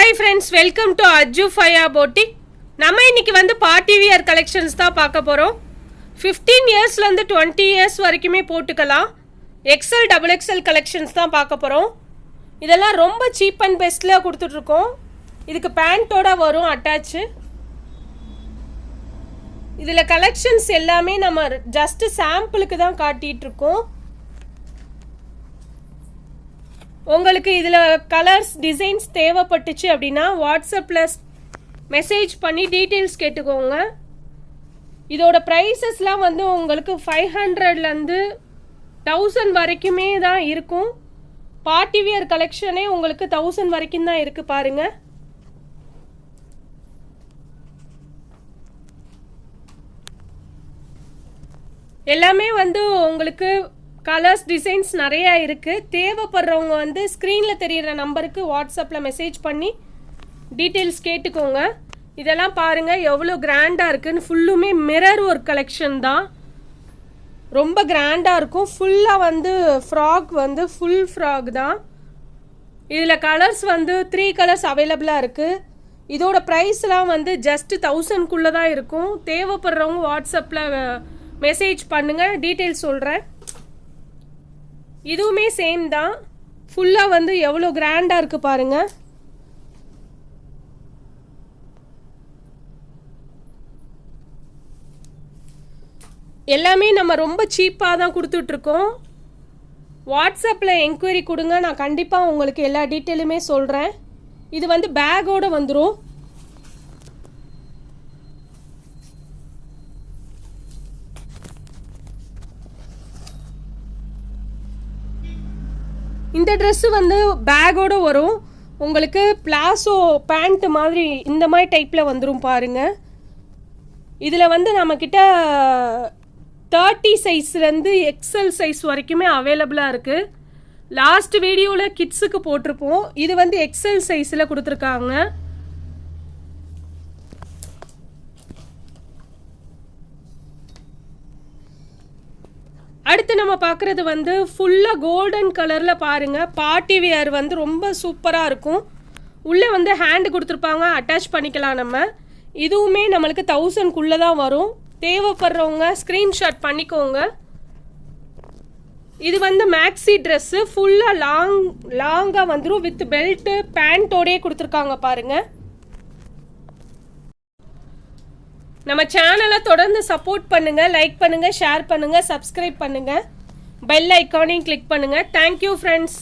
Hi friends, welcome to Ajju Faya Boutique. நம்ம இன்னைக்கு வந்து பார்ட்டி வியர் கலெக்ஷன்ஸ் தான் பார்க்க போறோம். 15 இயர்ஸ்ல இருந்து 20 இயர்ஸ் வரைக்குமே போட்டுக்கலாம். XL XXL கலெக்ஷன்ஸ் தான் பார்க்க போறோம். இதெல்லாம் ரொம்ப சீப் அண்ட் பெஸ்ட்ல கொடுத்துட்டு இருக்கோம். இதுக்கு பேண்டோட வரும் அட்டாச். இதுல கலெக்ஷன்ஸ் எல்லாமே நம்ம ஜஸ்ட் சாம்பிளுக்கு தான் காட்டிட்டு இருக்கோம். உங்களுக்கு இதில் கலர்ஸ் டிசைன்ஸ் தேவைப்பட்டுச்சு அப்படின்னா வாட்ஸ்அப்பில் மெசேஜ் பண்ணி டீட்டெயில்ஸ் கேட்டுக்கோங்க. இதோட ப்ரைஸஸ்லாம் வந்து உங்களுக்கு 500லேருந்து 1000 வரைக்குமே தான் இருக்கும். பார்ட்டி வியர் கலெக்ஷனே உங்களுக்கு 1000 வரைக்கும் தான் இருக்குது பாருங்கள். எல்லாமே வந்து உங்களுக்கு கலர்ஸ் டிசைன்ஸ் நிறையா இருக்குது. தேவைப்படுறவங்க வந்து ஸ்க்ரீனில் தெரிகிற நம்பருக்கு வாட்ஸ்அப்பில் மெசேஜ் பண்ணி டீட்டெயில்ஸ் கேட்டுக்கோங்க. இதெல்லாம் பாருங்கள் எவ்வளோ கிராண்டாக இருக்குதுன்னு. ஃபுல்லுமே மிரர் ஒர்க் கலெக்ஷன் தான், ரொம்ப கிராண்டாக இருக்கும். ஃபுல்லாக வந்து ஃப்ராக் வந்து ஃபுல் ஃப்ராக் தான். இதில் கலர்ஸ் வந்து 3 கலர்ஸ் அவைலபிளாக இருக்குது. இதோட ப்ரைஸ்லாம் வந்து ஜஸ்ட்டு 1000க்குள்ளே தான் இருக்கும். தேவைப்படுறவங்க வாட்ஸ்அப்பில் மெசேஜ் பண்ணுங்கள், டீட்டெயில்ஸ் சொல்கிறேன். இதுவுமே சேம் தான். ஃபுல்லாக வந்து எவ்வளோ கிராண்டாக இருக்குது பாருங்கள். எல்லாமே நம்ம ரொம்ப சீப்பாக தான் கொடுத்துட்ருக்கோம். வாட்ஸ்அப்பில் என்கொயரி கொடுங்க, நான் கண்டிப்பாக உங்களுக்கு எல்லா டீட்டெயிலுமே சொல்கிறேன். இது வந்து பேக்கோடு வந்துடும். இந்த ட்ரெஸ்ஸு வந்து பேக்கோடு வரும். உங்களுக்கு பிளாசோ பேண்ட் மாதிரி இந்த மாதிரி டைப்பில் வந்துடும் பாருங்கள். இதில் வந்து நம்மக்கிட்ட 30 சைஸ்லேருந்து XL சைஸ் வரைக்குமே அவைலபிளாக இருக்குது. லாஸ்ட் வீடியோவில் கிட்ஸுக்கு போட்டிருப்போம். இது வந்து XL சைஸில் கொடுத்துருக்காங்க. அடுத்து நம்ம பார்க்குறது வந்து ஃபுல்லாக கோல்டன் கலரில் பாருங்கள். பார்ட்டி வியர் வந்து ரொம்ப சூப்பராக இருக்கும். உள்ளே வந்து ஹேண்டு கொடுத்துருப்பாங்க, அட்டாச் பண்ணிக்கலாம் நம்ம. இதுவுமே நம்மளுக்கு 1000க்குள்ளே தான் வரும். தேவைப்படுறவங்க ஸ்க்ரீன்ஷாட் பண்ணிக்கோங்க. இது வந்து மேக்ஸி ட்ரெஸ்ஸு, ஃபுல்லாக லாங்காக வந்துடும். வித் பெல்ட்டு பேண்ட்டோடே கொடுத்துருக்காங்க பாருங்கள். நம்ம சேனலை தொடர்ந்து சப்போர்ட் பண்ணுங்கள், லைக் பண்ணுங்கள், ஷேர் பண்ணுங்கள், சப்ஸ்கிரைப் பண்ணுங்கள், பெல் ஐக்கானையும் கிளிக் பண்ணுங்கள். Thank you friends.